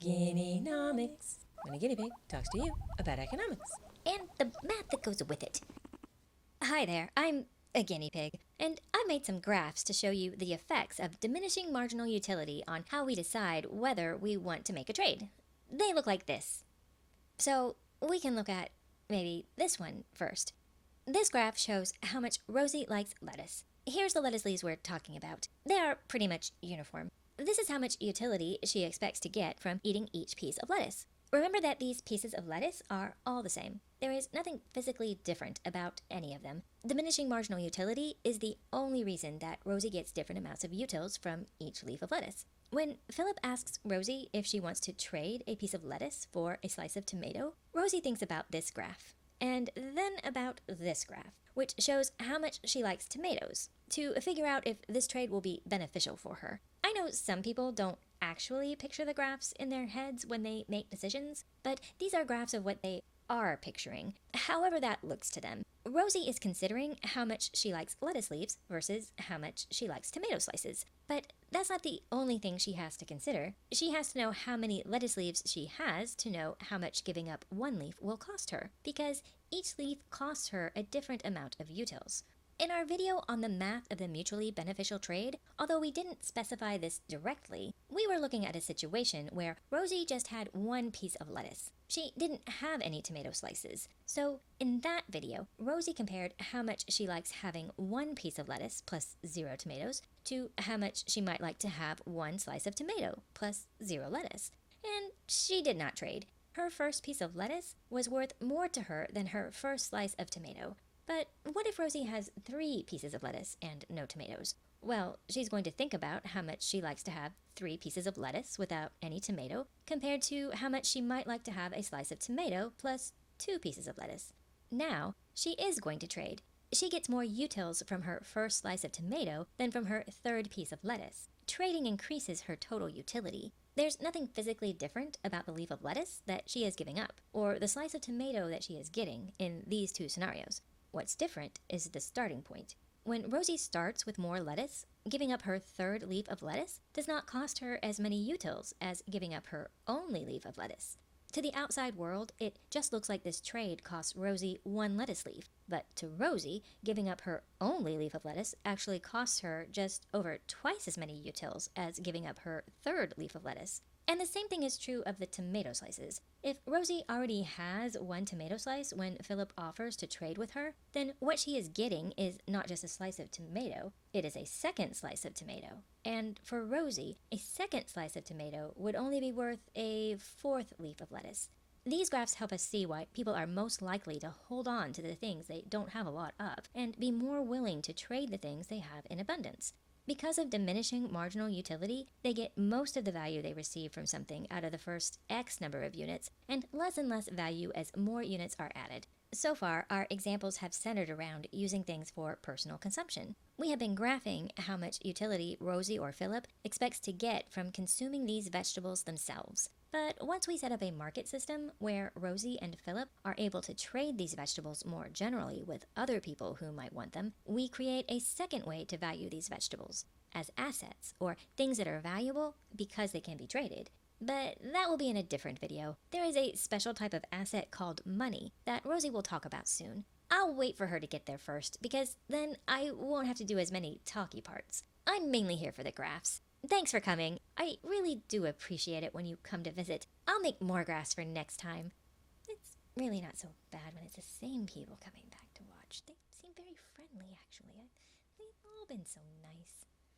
Guinea-nomics, when a guinea pig talks to you about economics. And the math that goes with it. Hi there, I'm a guinea pig, and I made some graphs to show you the effects of diminishing marginal utility on how we decide whether we want to make a trade. They look like this. So we can look at maybe this one first. This graph shows how much Rosie likes lettuce. Here's the lettuce leaves we're talking about. They are pretty much uniform. This is how much utility she expects to get from eating each piece of lettuce. Remember that these pieces of lettuce are all the same. There is nothing physically different about any of them. Diminishing marginal utility is the only reason that Rosie gets different amounts of utils from each leaf of lettuce. When Philip asks Rosie if she wants to trade a piece of lettuce for a slice of tomato, Rosie thinks about this graph, and then about this graph, which shows how much she likes tomatoes, to figure out if this trade will be beneficial for her. I know some people don't actually picture the graphs in their heads when they make decisions, but these are graphs of what they are picturing, however that looks to them. Rosie is considering how much she likes lettuce leaves versus how much she likes tomato slices. But that's not the only thing she has to consider. She has to know how many lettuce leaves she has to know how much giving up one leaf will cost her, because each leaf costs her a different amount of utils. In our video on the math of the mutually beneficial trade, although we didn't specify this directly, we were looking at a situation where Rosie just had one piece of lettuce. She didn't have any tomato slices. So in that video, Rosie compared how much she likes having one piece of lettuce plus 0 tomatoes to how much she might like to have one slice of tomato plus 0 lettuce. And she did not trade. Her first piece of lettuce was worth more to her than her first slice of tomato. But what if Rosie has 3 pieces of lettuce and no tomatoes? Well, she's going to think about how much she likes to have 3 pieces of lettuce without any tomato, compared to how much she might like to have a slice of tomato plus 2 pieces of lettuce. Now, she is going to trade. She gets more utils from her first slice of tomato than from her third piece of lettuce. Trading increases her total utility. There's nothing physically different about the leaf of lettuce that she is giving up, or the slice of tomato that she is getting in these two scenarios. What's different is the starting point. When Rosie starts with more lettuce, giving up her third leaf of lettuce does not cost her as many utils as giving up her only leaf of lettuce. To the outside world, it just looks like this trade costs Rosie 1 lettuce leaf, but to Rosie, giving up her only leaf of lettuce actually costs her just over twice as many utils as giving up her third leaf of lettuce. And the same thing is true of the tomato slices. If Rosie already has 1 tomato slice when Philip offers to trade with her, then what she is getting is not just a slice of tomato, it is a second slice of tomato. And for Rosie, a second slice of tomato would only be worth a 4th leaf of lettuce. These graphs help us see why people are most likely to hold on to the things they don't have a lot of, and be more willing to trade the things they have in abundance. Because of diminishing marginal utility, they get most of the value they receive from something out of the first X number of units, and less value as more units are added. So far, our examples have centered around using things for personal consumption. We have been graphing how much utility Rosie or Philip expects to get from consuming these vegetables themselves. But once we set up a market system where Rosie and Philip are able to trade these vegetables more generally with other people who might want them, we create a second way to value these vegetables, as assets, or things that are valuable because they can be traded. But that will be in a different video. There is a special type of asset called money that Rosie will talk about soon. I'll wait for her to get there first, because then I won't have to do as many talky parts. I'm mainly here for the graphs. Thanks for coming. I really do appreciate it when you come to visit. I'll make more graphs for next time. It's really not so bad when it's the same people coming back to watch. They seem very friendly, actually. They've all been so nice.